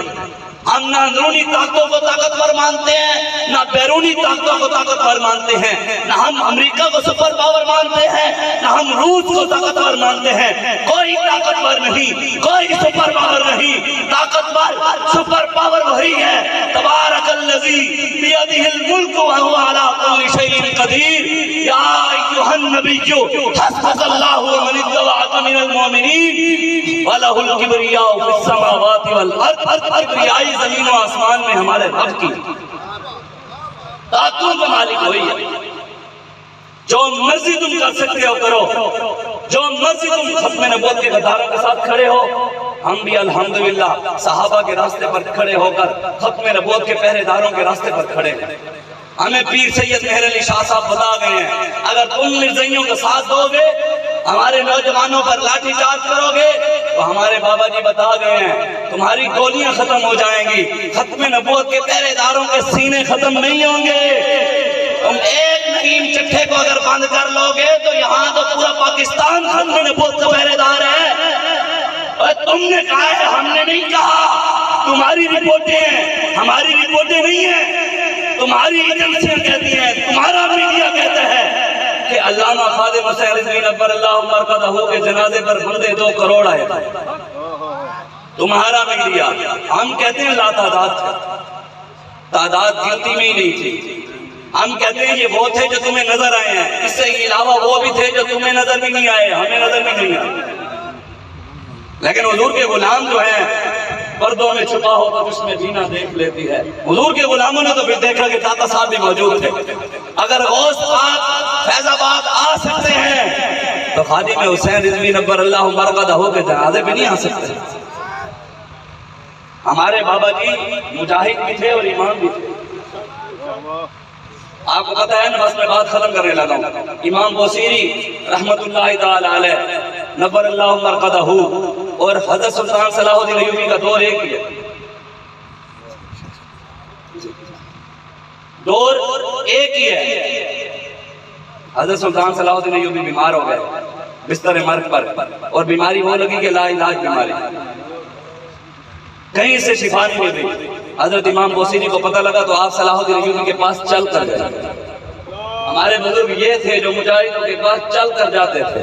Speaker 2: ہم نہ اندرونی طاقتوں کو طاقتور مانتے ہیں، نہ بیرونی طاقتوں کو طاقتور مانتے ہیں. نہ ہم امریکہ کو سپر پاور مانتے ہیں، نہ ہم روس کو طاقتور مانتے ہیں. کوئی طاقتور نہیں، کوئی سپر پاور نہیں. طاقتور سپر پاور وہی ہے تبارک الذی بیدہ الملک وہو علی کل شیء قدیر. یا ایھا النبی حسبک اللہ ومن اتبعک من المؤمنین ولہ الکبریاء فی السماوات والارض. کبریائی زمین و آسمان میں ہمارے رب کی. طاقتوں کا مالک وہی ہے. جو مرضی تم کر سکتے ہو کرو، جو مرضی تم ختم نبوت کے غداروں کے ساتھ کھڑے ہو. ہم بھی الحمدللہ صحابہ کے راستے پر کھڑے ہو کر ختم نبوت کے پہرے داروں کے راستے پر کھڑے ہیں. ہمیں پیر سید مہر علی شاہ صاحب بتا گئے ہیں اگر تم مرزائیوں کا ساتھ دو گے ہمارے نوجوانوں پر لاٹھی چارج کرو گے تو ہمارے بابا جی بتا گئے ہیں تمہاری گولیاں ختم ہو جائیں گی، ختم نبوت کے پہرے داروں کے سینے ختم نہیں ہوں گے۔ تم ایک نعیم چٹھے کو اگر بند کر لو گے تو یہاں تو پورا پاکستان ختم نبوت کا پہرے دار ہے۔ اور تم نے کہا ہے، ہم نے نہیں کہا، تمہاری رپورٹیں ہیں، ہماری رپورٹیں نہیں ہیں، تمہاری ایجنسیاں کہتی ہیں، تمہارا میڈیا کہتا ہے کہ علامہ خادم حسین رضوی نور اللہ مرقدہ کے جنازے پر بندے 2 کروڑ آئے تھے۔ تمہارا میڈیا، ہم کہتے ہیں لا تعداد تھے، تعداد گنتی میں ہی نہیں تھی۔ ہم کہتے ہیں یہ وہ تھے جو تمہیں نظر آئے ہیں، اس سے علاوہ وہ بھی تھے جو تمہیں نظر بھی نہیں آئے، ہمیں نظر بھی نہیں آئے۔ لیکن حضور کے غلام جو ہیں پردوں میں چھپا ہو تو اس میں جینا دیکھ لیتی ہے۔ حضور کے غلاموں نے تو پھر دیکھا کہ داتا صاحب بھی موجود تھے۔ اگر غوث پاک فیض آباد آ سکتے ہیں تو خادم حسین رضوی نور اللہ مرقدہ کے جنازے پہ نہیں آ سکتے۔ ہمارے بابا جی مجاہد بھی تھے اور امام بھی تھے۔ آپ کو پتہ ہے نا، بس میں بات ختم کرنے لگا ہوں۔ امام بوصیری رحمت اللہ تعالی علیہ نور اللہ مرقدہ اور حضرت سلطان صلاح الدین ایوبی کا دور ایک ہی ہے، دور ایک ہی ہے۔ حضرت سلطان صلاح الدین ایوبی بیمار ہو گئے بستر مرگ پر، اور بیماری وہ لگی کہ لا علاج بیماری، کہیں سے شفا نہیں ملی۔ حضرت امام بوصیری کو پتہ لگا تو آپ صلاح الدین ایوبی کے پاس چل کر گئے۔ ہمارے بزرگ یہ تھے جو مجاہدوں کے پاس چل کر جاتے تھے۔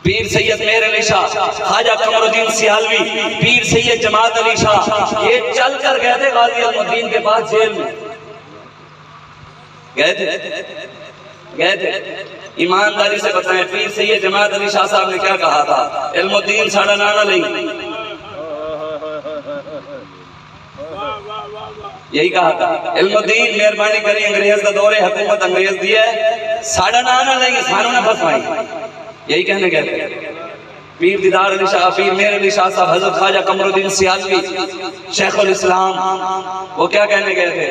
Speaker 2: پیر سید مہر علی شاہ، خواجہ قمر الدین سیالوی، پیر سید جماعت علی شاہ، یہ چل کر گئے تھے غازی المدین کے پاس جیل میں گئے تھے۔ ایمانداری سے بتائیں پیر سید جماعت علی شاہ صاحب نے کیا کہا تھا؟ علم الدین ساڑھا نانا نہیں، یہی کہا تھا، علم الدین مہربانی کری انگریز دا دور حکومت انگریز دی ہے، ساڑھا نانا نہیں، سانوں نے بھسوائی، یہی کہنے گئے تھے۔ پیر دیدار علی شاہ، پیر مہر علی شاہ صاحب، حضرت خواجہ قمر الدین سیالوی، شیخ الاسلام، وہ کیا کہنے گئے تھے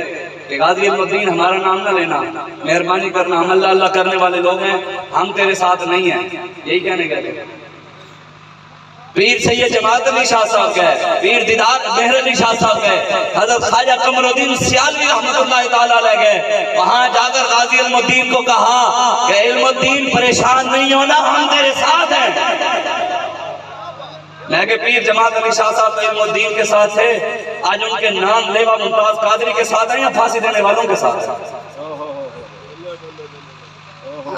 Speaker 2: کہ غازی المدین ہمارا نام نہ لینا، مہربانی کرنا، ہم اللہ اللہ کرنے والے لوگ ہیں، ہم تیرے ساتھ نہیں ہیں، یہی کہنے گئے تھے۔ پیر سید جماعت علی شاہ صاحب گئے، پیر دیدار مہر علی شاہ صاحب گئے، حضرت خواجہ قمر الدین سیالوی رحمت اللہ تعالیٰ علیہ گئے، وہاں جا کر غازی المدین کو کہا کہ علم الدین پریشان نہیں ہونا، ہم تیرے ساتھ ہیں۔ میں کہ پیر جماعت علی شاہ صاحب علم الدین کے ساتھ تھے، آج ان کے نام لیوا ممتاز قادری کے ساتھ ہیں یا پھانسی دینے والوں کے ساتھ؟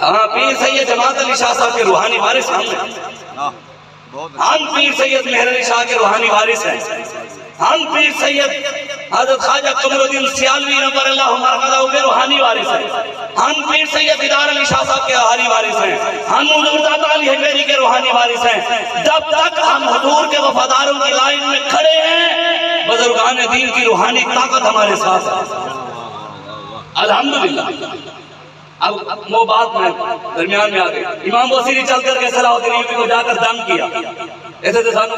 Speaker 2: ہاں، پیر سید جماعت علی شاہ صاحب کے روحانی وارث ہیں، ہم پیر سید مہر علی شاہ کے روحانی وارث ہیں، ہم پیر سید حضرت خواجہ قمر الدین سیالوی نور اللہ مرقدہ کے روحانی وارث ہیں، ہم پیر سید دیدار علی شاہ صاحب کے روحانی وارث ہیں، ہم حضور داتا علی حجویری کے روحانی وارث ہیں۔ جب تک ہم حضور کے وفاداروں کی لائن میں کھڑے ہیں، بزرگان دین کی روحانی طاقت ہمارے ساتھ ہے، الحمدللہ۔ اب وہ بات میں درمیان میں آ گئی، امام بوصیری چل کر کے صلاح الدین ایوبی کو جا کر دم کیا، ایسے تو سانو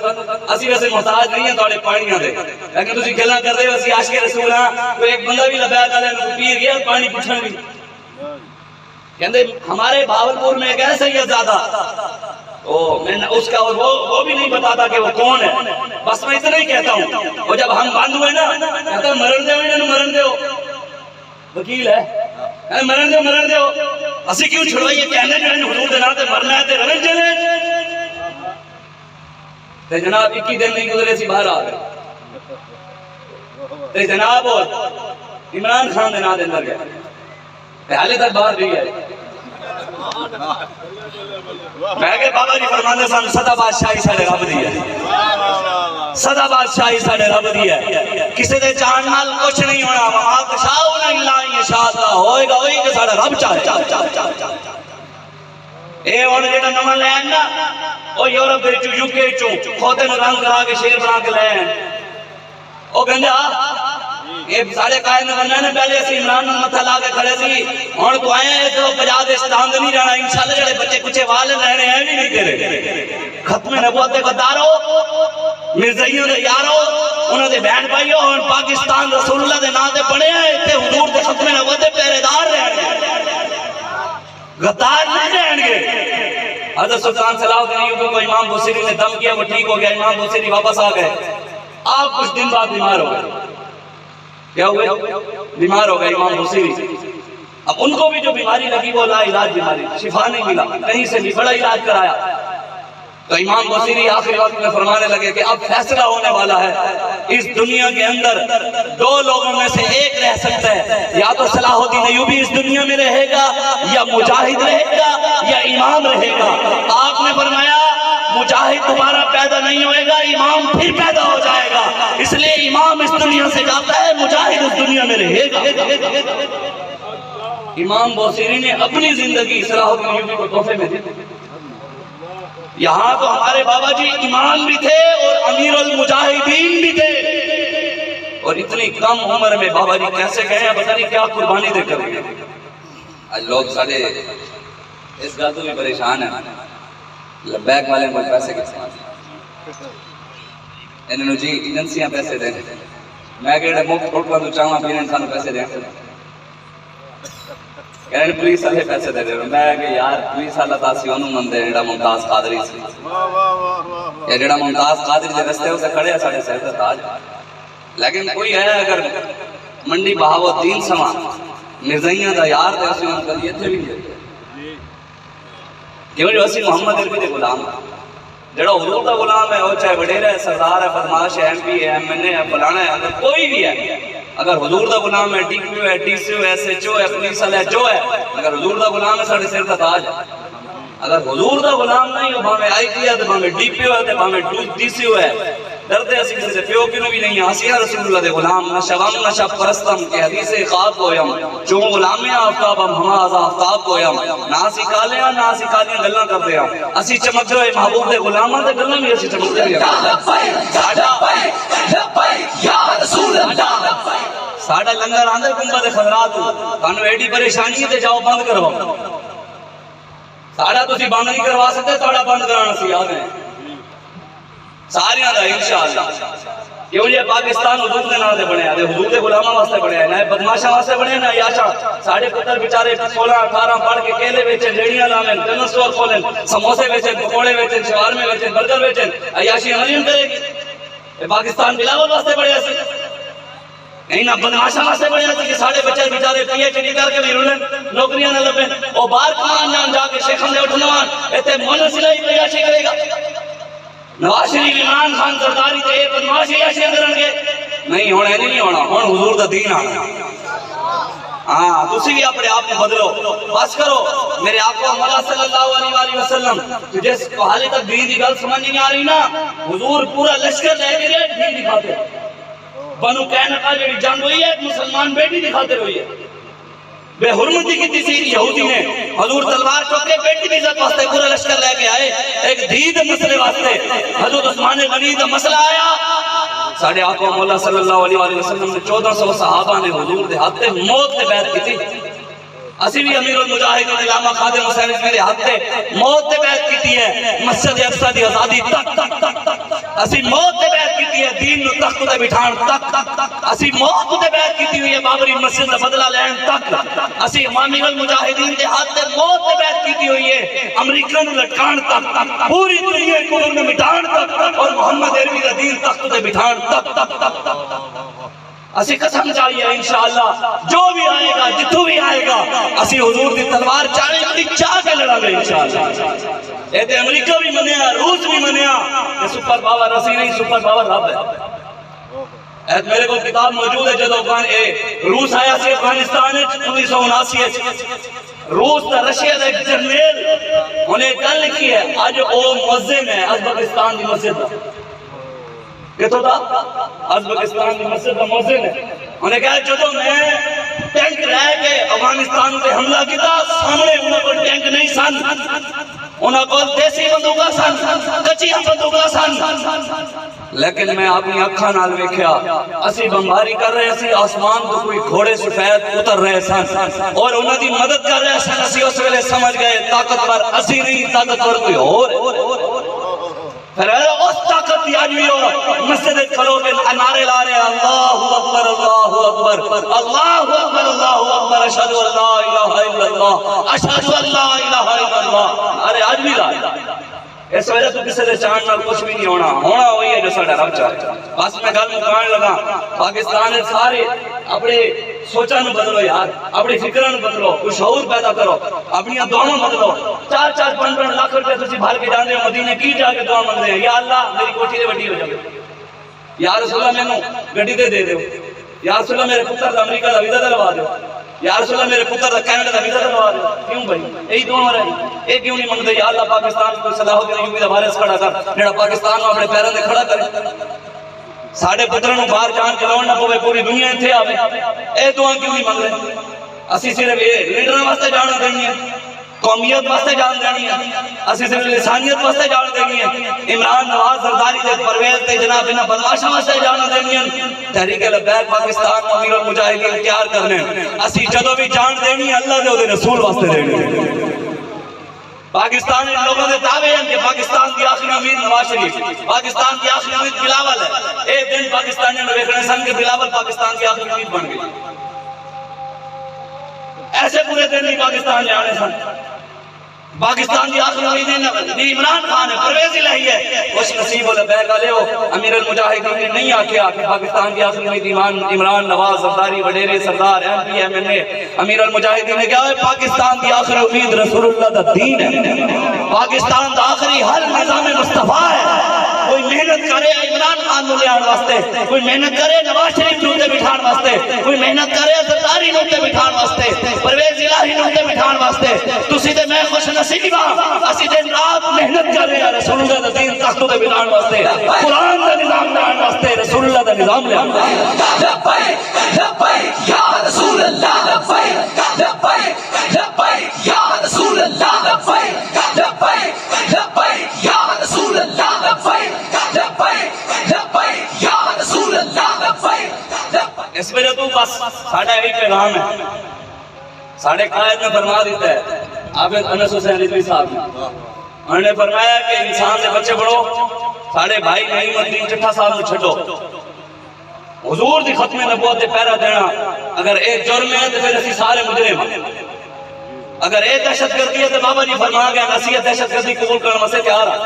Speaker 2: اسی ویسے محتاج نہیں ہیں تھوڑے پانیاں دے، لیکن تسی گلاں کر دے ہو اسی عاشق رسول ہاں، تو ایک بندہ بھی لبیا گلے پیر گیا پانی پوچھنے بھی کہندے ہمارے بھاولپور میں ایک ایسا ہی زیادہ میں اس کا وہ بھی نہیں بتاتا کہ وہ کون ہے، بس میں اتنا ہی کہتا ہوں۔ اور جب ہم بند ہوئے نا کہتا مرن دے انہوں مرن دے ہو، وکیل ہے مرن دے ہو، اسی کیوں چھڑوائیے کہنے جو انہوں حضور دینا تے مرنا ہے تے رن چلے تے جناب 21 دن نہیں گزرے سی باہر آ گئے تے جناب عمران خان دینا دے اندر گئے تے حالے تک باہر نہیں گئے۔ میں کہ بابا جی فرمانے سن سدا بادشاہی ساڑے رب دی ہے، سدا بادشاہی ساڑے رب دی ہے، کسے دے چاہن نال کچھ نہیں ہونا، وہاں کشاؤ نہیں لائیں انشاءاللہ ہوئے گا وہی کہ ساڑا رب چاہے۔ اے اور جیڑا نمہ لین نا او یورپ دے چو یوکے چو کھوتے نے رنگ کرا کے شیر بنا کے لین، او کہندے یہ سارے قائد نے پہلے اسی عمران متھا لا کے کھڑے سی، ہن تو آئے ہیں تو بجاد استاند نہیں رہنا، انشاءاللہ جڑے بچے کچھے والے رہنے ہیں بھی نہیں تیرے ختم نبوت دے غدارو مرزائیوں دے یارو انہوں دے بہن بھائیو، ہن پاکستان رسول اللہ دے نام دے بڑے ہیں تے حضور دے ختم نبوت دے پہرے دار رہن گے، غدار نہیں رہن گے۔ حضرت سلطان صلاح الدین ایوبی کو امام بوصیری نے دم کیا، وہ ٹھیک ہو گیا، امام بوصیری واپس آ گئے. آپ کچھ دن بعد بیمار ہو گئے. کیا ہوئے؟ بیمار ہو گئے امام بوصیری. اب ان کو بھی جو بیماری لگی وہ لا علاج بیماری، شفا نہیں ملا، کہیں سے بھی بڑا علاج کرایا. تو امام بوصیری آخری وقت میں فرمانے لگے کہ اب فیصلہ ہونے والا ہے، اس دنیا کے اندر دو لوگوں میں سے ایک رہ سکتا ہے، یا تو صلاح الدین ایوبی اس دنیا میں رہے گا، یا مجاہد رہے گا، یا امام رہے گا. آپ نے فرمایا مجاہد دوبارہ پیدا نہیں ہوئے گا، امام پھر پیدا ہو جائے گا، اس لیے امام اس دنیا سے جاتا ہے، مجاہد اس دنیا میں رہے گا. امام بوصیری نے اپنی زندگی صلاح الدین ایوبی کو تحفے میں دی. یہاں تو ہمارے بابا جی امام بھی تھے اور امیر المجاہدین بھی تھے، اور اتنی کم عمر میں بابا جی کیسے گئے ہیں، پتہ نہیں کیا قربانی دے کر گئے.
Speaker 1: آج لوگ سارے اس گل تو بھی پریشان ہیں، لبیک والے کو پیسے کتنے انہوں جی ایجنسیاں پیسے دیں، میں کہڑے مفت ہوٹلاں تو چاہواں پینے انسان پیسے دیں، کہنے پولیس والے پیسے دے رہے. میں کہ یار پولیس والا تاسی انہوں مندے جڑا ممتاز قادری سی، یا جڑا ممتاز قادری دے رستے اسے کھڑے ہیں ساڑھے سر کا تاج. لیکن کوئی ہے اگر منڈی بہاوالدین سما مرزائیاں دا یار دے اسی ان کا یہ تھے بھی دے، کیوں جو اسی محمد عربی دے غلام جڑا حضور دا غلام ہے، وہ چاہے وڈیرا ہے، سردار ہے، بدماش ہے، ایم پی ہے، ایم این اے ہے، فلانا ہے، اگر کوئی بھی ہے، اگر حضور دا غلام ہے، ڈی پی او ہے، ڈی سی او ہے، ایس ایچ او ہے، پولیس والا ہے، جو ہے، اگر حضور دا غلام ہے ساڑھے سر کا تاج ہے. اگر حضور دا غلام نہیں ہو، بھاویں آئی ٹی ہے، بھاویں ڈی پی او ہے، بھاویں ڈی سی او ہے، ڈرتے اسی کسی سے پیو کیوں بھی نہیں. ہنسیاں رسول اللہ دے غلام نشوام نشب پرستم کے حدیث خواب گویم چون غلامیاں آفتاب ہم ہمازا آفتاب گویم ناسی کالیاں ناسی کالیاں گلنا کر دیا اسی چمک جو ہے محبوب دے غلاماں دے گلنا بھی اسی چمک دے گیا. ساڑھا لنگر آندھے گنبد خضرات تانو ایڈی پریشانی تے جاؤ بند کرو. ساڑھا تسی بند نہیں کروا سکتے، ساڑھا بند کرانا سی آگے ساریاں دا انشاءاللہ. کیوں یہ پاکستان حضور دے نام دے بنے آدھے، حضور دے غلامہ واسطے بنے آئے، نہ بدماشاں واسطے بنے نہ یاشاں. ساڑھے پتر بچارے 16-18 پڑھ کے کیلے بیچیں، ریڑیاں لامیں، جنرل سٹور کھولیں، سموسے بیچیں، پکوڑے بیچیں، شوارمے بیچیں، برگر بیچیں، عیاشی مریم کرے گی. یہ پاکستان بلاول واسطے بڑے ایسے نہیں نہ بدماشاں واسطے بڑے ایسے کہ ساڑھے بچے بچارے پی ایچ ڈی کر کے بھی رولیں، نوکریاں نہ لبیں، اور باہر کمان جان جا کے شیخن دے اٹھنوان ایتے مولن سلائی پہ عیاشی کرے گا. نواز شریف عمران خان سرداری تے بدماش عیاشی کرن گے نہیں ہونا، نہیں ہونا. ہن حضور دا دین آنا. ہاں تسی بھی اپنے آپ کو بدلو، بس کرو. میرے آقا مولا صلی اللہ علیہ وآلہ وسلم جس کو حالی تک دین دی گل سمجھ نہیں آ رہی نا، حضور پورا لشکر لے کے گئے دین دکھاتے. بنو قینقاع جڑی جنگ ہوئی ہے ایک مسلمان بیٹی دکھاتے ہوئی ہے، بے حرمتی کی تھی یہودی نے، حضور تلوار چوکے بیٹی بھی عزت واسطے پورا لشکر لے کے آئے ایک دید مسئلے واسطے. حضرت عثمان غنی دا مسئلہ آیا، ساڑھے آقا مولا صلی اللہ علیہ وآلہ وسلم نے 1400 صحابہ نے حضور دے ہاتھ تے موت تے بیعت کی تھی. اسی بھی امیر المجاہدین علامہ خادم حسین رضوی دے ہاتھ تے موت تے بیعت کی ہے، مسجد اقصی دی آزادی تک تک تک تک اسی موت تے بیعت کی ہے، دین نو تخت تے بٹھان تک تک تک اسی موت تے بیعت کی ہوئی ہے، بابری مسجد دا بدلہ لین تک اسی امیر المجاہدین دے ہاتھ تے موت تے بیعت کی ہوئی ہے، امریکہ نو لٹکان تک پوری دنیا کو نو مٹان تک اور محمد عربی دا دین تخت تے بٹھان تک تک تک تک اسی قسم چاہیے انشاءاللہ جو بھی آئے گا جتو بھی آئے گا اسی حضور دی تلوار چاہے بڑی چاہ کے لڑا گئے انشاءاللہ. ایتے امریکہ بھی منیا، روس بھی منیا، یہ سپر پاور اسی نہیں، سپر پاور رب ہے. ایت میرے کو کتاب موجود ہے جدو روس آیا سی افغانستان 1979 روس تا رشیا دا ایک جرنیل انہیں گل لکھی ہے آج او مؤذن ہے ازبکستان دی مسجد دا. کتوں دا ازبکستان دی مسجد دا مؤذن ہے. انہیں کہا جدو میں ٹینک رہ کے افغانستان تے حملہ کیتا سامنے انہوں کو ٹینک نہیں سن، انہوں کو دیسی بندوقہ سن، کچی بندوقہ سن، لیکن میں اپنی اکھاں نال ویکھیا اسی بمباری کر رہے سی، آسمان تو کوئی گھوڑے سفید اتر رہے سن اور انہوں دی مدد کر رہے سن. اسی اس ویلے سمجھ گئے طاقتور اسی نہیں، طاقتور کوئی اور. پھر اس طاقت دی آج بھی ہو مسجد کھلو کے نعرے لا رہے اللہ اکبر اللہ اکبر اللہ اکبر اللہ اکبر اشہد ان لا الہ الا اللہ اشہد ان لا الہ الا اللہ. ارے آج بھی لا
Speaker 2: اس وجہ تو کسی سے چاند نال کچھ بھی نہیں ہونا وہی ہے جو ساڈا رب چاہے. بس میں گل مکان لگا. پاکستان دے سارے اپنے سوچاں نوں بدلو یار, اپنی فکراں نوں بدلو, کوئی شعور پیدا کرو, اپنی دعاواں بدلو. 4-4 5 لاکھ روپے تسی بھر کے جاندے ہو مدینے, کی جا کے دعا منگدے ہیں, یا اللہ میری کوٹھی تے وڈی ہو جائے, یا رسول اللہ مینوں گڈی تے دے دیو, یا رسول اللہ میرے پتر دا امریکہ دا ویزا دلوا دیو, یا رسول اللہ میرے پتر دا کینیڈا دا ویزا دلوا دیو. کیوں بھائی یہی دعا رہی, اے کیوں نہیں منگدے یا اللہ پاکستان کو صلاح الدین دا وارث کھڑا کر, جڑا پاکستان نوں اپنے پیراں تے کھڑا کرے, ساڈے پتراں نوں باہر جان کے لاؤن نہ پوے, پوری دنیا ایتھے آوے. اے دعا کیوں نہیں منگ رہے؟ اسی صرف لیڈراں واسطے جان دینی ہے, قومیت واسطے جان دینی ہے, اسی صرف لسانیت واسطے جان دینی ہے, عمران نواز زرداری تے پرویز تے جناب انہاں بدماشاں واسطے جان دینی ہے. تحریک لبیک پاکستان کو امیر المجاہدین تیار کرنے, اسی جدوں بھی جان دینی ہے اللہ دے او دے رسول واسطے دینی ہے. پاکستان کے لوگوں نے دعوے ہیں کہ پاکستان کی آخری امید نواز شریف, پاکستان کی آخری امید بلاول ہے. ایک دن پاکستانیوں نے دیکھنے سن کہ بلاول پاکستان کی آخری امید بن گئی. ایسے پورے دن نہیں پاکستان نے آنے سن. پاکستان کی آخری امید عمران خان ہے, پرویز الہی ہے. خوش نصیب و لبیک علیہ ہو, امیر المجاہدین نے نہیں آکھیا کہ پاکستان کی آخری امید عمران نواز زرداری وڈیرے سردار ایم پی ایم این اے. امیر المجاہدین نے کہا ہے پاکستان کی آخری امید رسول اللہ دا دین ہے, پاکستان دا آخری حل نظام مصطفیٰ ہے. کوئی محنت کرے عمران خان نوں لیان واسطے, کوئی محنت کرے نواز شریف نوں تے بٹھان واسطے, کوئی محنت کرے زرداری نوں تے بٹھان واسطے, پرویز الہی نوں تے بٹھان واسطے. تسی تے میں خوش نصیب ہاں, اسی دن رات محنت کر رہے ہیں رسول اللہ دا دین تختوں تے بٹھان واسطے, قرآن دا نظام لانے واسطے, رسول اللہ دا نظام لانے واسطے.
Speaker 3: لبیک لبیک یا رسول اللہ, لبیک لبیک لبیک یا رسول اللہ, لبیک لبیک لبیک یا رسول اللہ, لبیک لبیک لبیک یا رسول اللہ, لبیک لبیک.
Speaker 2: اس وجہ تو بس ساڈا یہی پیغام ہے. ساڈے قائد نے فرما دیتا ہے حافظ انس حسین رضوی صاحب نے, انہوں نے فرمایا کہ انسان سے بچے بڑھو, ساڈے بھائی نعیم الدین چٹھا صاحب نے چھڈو. حضور دی ختم نبوت دے پہرا دینا اگر اے جرم ہے تو پھر اسی سارے مجرم ہیں. اگر اے دہشت گردی ہے تو بابا جی فرما گیا اسی دہشت گردی قبول کرنے واسطے تیار ہیں.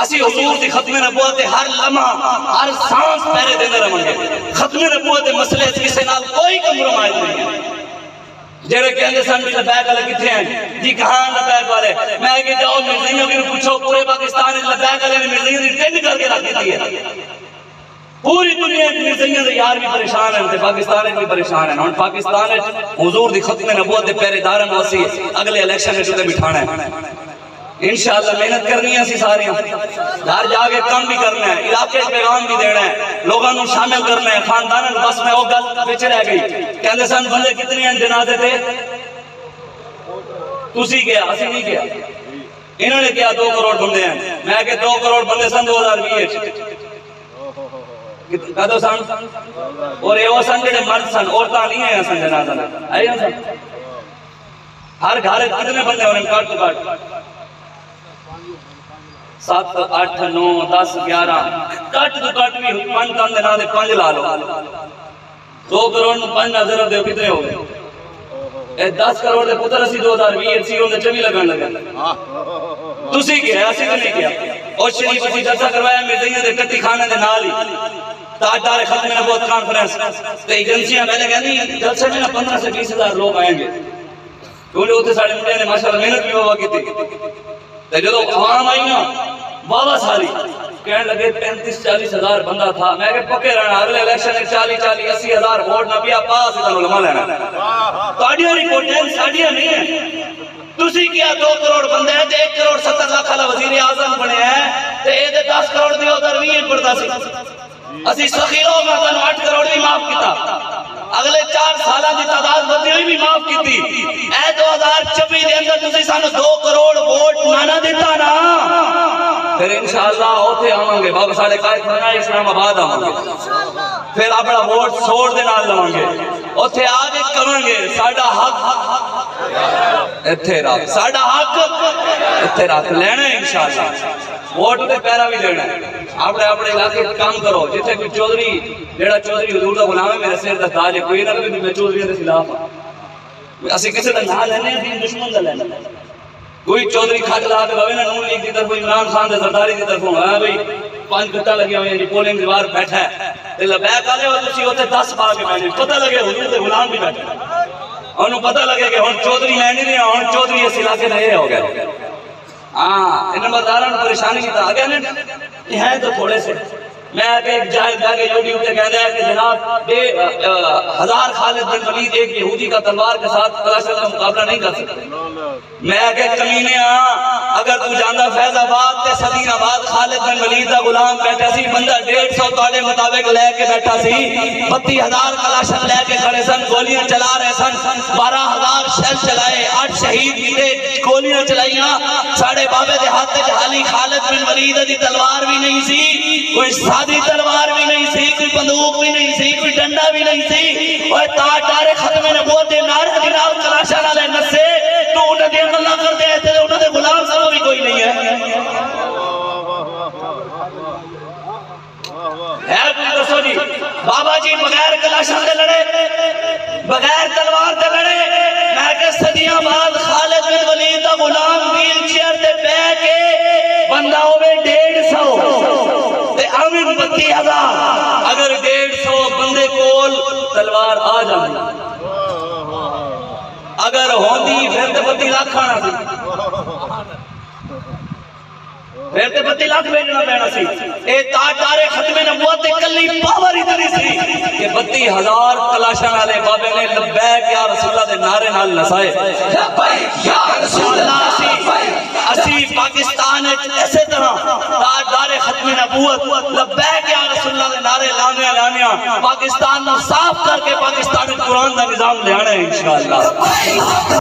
Speaker 2: اسی حضور دی ختم نبوت دے ہر لمحہ ہر سانس پہرے دیندے رہاں گے. ختم نبوت دے مسئلے کسی نال کوئی کمپرومائز نہیں ہے. جڑے کہندے سن بھی لبیک والے کتنے ہیں جی, کہاں لبیک والے؟ میں کہ جاؤ مرزائیوں کی پوچھو, پورے پاکستان میں لبیک والے نے مرزائیوں کی ٹینڈ کر کے رکھ دی ہے. پوری دنیا مرزائیوں سے یار بھی پریشان ہیں, پاکستان بھی پریشان ہیں. ہن پاکستان حضور دی ختم نبوت دے پہرے دارن واسطے اگلے الیکشن وچ تے بٹھانا ہے. انشاءاللہ محنت کرنی ہے اسی سارے, گھر جا کے کام بھی کرنا ہے, علاقے پیغام بھی دینا ہے, لوگوں کو شامل کرنا ہے, خاندان. بس میں وہ گل پیچھے رہ گئی, کہندے سن بندے کتنے ہیں جنازے تے, تسی گیا اسی نہیں گیا. انہوں نے کیا 2 کروڑ بندے ہیں, میں کہ 2 کروڑ بندے سن 2020 کدو سن, اور یہ وہ سن جڑے مرد سن, عورتاں نہیں ہیں سن جنازہ میں آئی ہیں سن. ہر گھر کتنے بندے ہونے کٹ تو کٹ 7 8 9 10 11 کٹ تو کٹ بھی 5 تن دینا دے 5 لا لو. 2 کروڑ 5 نظر دے کتنے ہو گئے؟ اے 10 کروڑ دے پتر اسی 2020 سی ہوندے 24 لگن لگا. تسی کیا اسی تو نہیں کیا. اور شریف اسی جلسہ کروایا مرزائیوں دے کٹی خانے دے نال ہی, تاجدار ختم نبوت کانفرنس تے ایجنسیاں پہلے کہندی ہیں جلسے میں 15 سے 20 ہزار لوگ آئیں گے, کیونکہ اتنے ساڑے منڈے نے ماشاءاللہ محنت بھی ہوا کی تھی. جدو عوام آئی نا بابا ساری کہنے لگے 35-40 ہزار بندہ تھا. میں کہ پکے رہنا اگلے الیکشن 40-80 ہزار ووٹ نہ پیا پاس اتنا علماء لینا. تاڑیاں رپورٹیں ساڑیاں نہیں ہیں. تسی کیا 2 کروڑ بندے ہیں 1 کروڑ 70 لاکھ والا وزیر اعظم بنے ہیں, تے اے 10 کروڑ دی ادھر 20 پڑتا سی. اسی سخیروں میں 8 کروڑ بھی معاف کیتا, اگلے 4 سالہ دی تعداد بدی ہوئی بھی معاف کیتی. اے 2024 دے اندر تسی سانو 2 کروڑ ووٹ نہ دیتا نا, پھر انشاءاللہ اوتھے آواں گے. بابا ساڈے قائد فرمایا اسلام آباد آواں گے, پھر اپنا ووٹ سوڑ دے نال لواں گے. اوتھے آ کے کہاں گے ساڈا حق ایتھے رکھ, ساڈا حق ایتھے رکھ لینا ہے انشاءاللہ. ووٹ تے پیرا بھی دینا ہے. اپنے اپنے علاقے کام کرو. جتھے کوئی چودھری جیڑا چودھری حضور دا غلام ہے میرے سر دا تاج ہے, کوئی نہ کہ میں چودھریاں دے خلاف ہاں. اسی کسے دا نہ لینے ہیں دشمن دا لینا. کوئی چودھری کھٹ لا کے بھائی نا نون لیگ کی طرف عمران خان دے زرداری کی طرف ہاں بھائی 5 گھٹا لگیا ہوئے ہیں جی پولنگ دیوار بیٹھا ہے تے لبیک والے ہو تسی اوتے 10 پا کے بیٹھے پتہ لگے حضور دے غلام بھی بیٹھے انہوں پتہ لگے کہ ہن چودھری ہے نہیں رہے ہن چودھری اس علاقے دے ہو گئے ہاں ان نمبرداراں نوں پریشانی کی تا گیا نے یہ ہیں تو تھوڑے سے میں کہ ایک جائز جا کے یوٹیوب پہ کہہ رہا ہے کہ جناب 1000 خالد بن ولید ایک یہودی کا تلوار کے ساتھ کلاشن کا مقابلہ نہیں کر سکتا میں کہ کمینے اگر تو جاندہ فیض آباد تے صدین آباد خالد بن ولید کا غلام بیٹھا سی بندہ 150 تواڈے مطابق لے کے بیٹھا سی 32000 کلاشن لے کے کھڑے سن گولیاں چلا رہے سن 12000 شیل چلائے 8 شہید کیتے گولیاں چلائیاں ساڑھے بابے دے ہاتھ تے حالی خالد بن ولید دی تلوار بھی نہیں سی کوئی سادی تلوار بھی نہیں سی کوئی بندوق بھی نہیں سی کوئی ڈنڈا بھی نہیں سی اور تاج دار ختم نبوت دے نعرے جناب کلاشن والے نسے تو انہاں دے اللہ کرتے ہیں تے انہاں دے غلام سب بھی کوئی نہیں ہے کوئی دسو جی بابا جی بغیر کلاشن دے لڑے بغیر تلوار دے لڑے میں کہ صدیاں بعد خالد بن ولید دا غلام ویل چیئر تے بہ کے بندہ ہوئے 150 تے امن 32000 اگر 150 بندے کول تلوار آ جاندی اگر ہوندی پھر تے 32 لاکھ کھانا سی پھر تے 32 لاکھ بھیجنا پینا سی اے تاجدار ختم نبوت کلی پاور اتنی سی کہ 32000 کلاشن والے بابے نے لبیک یا رسول اللہ دے نعرے نال نسائے
Speaker 3: لبیک یا رسول اللہ
Speaker 2: اسی پاکستان ایسے طرح تاجدار ختم نبوت لبیک یا رسول اللہ دے نعرے لانے پاکستان نو صاف کر کے پاکستان قرآن دا نظام لے آنا ہے انشاءاللہ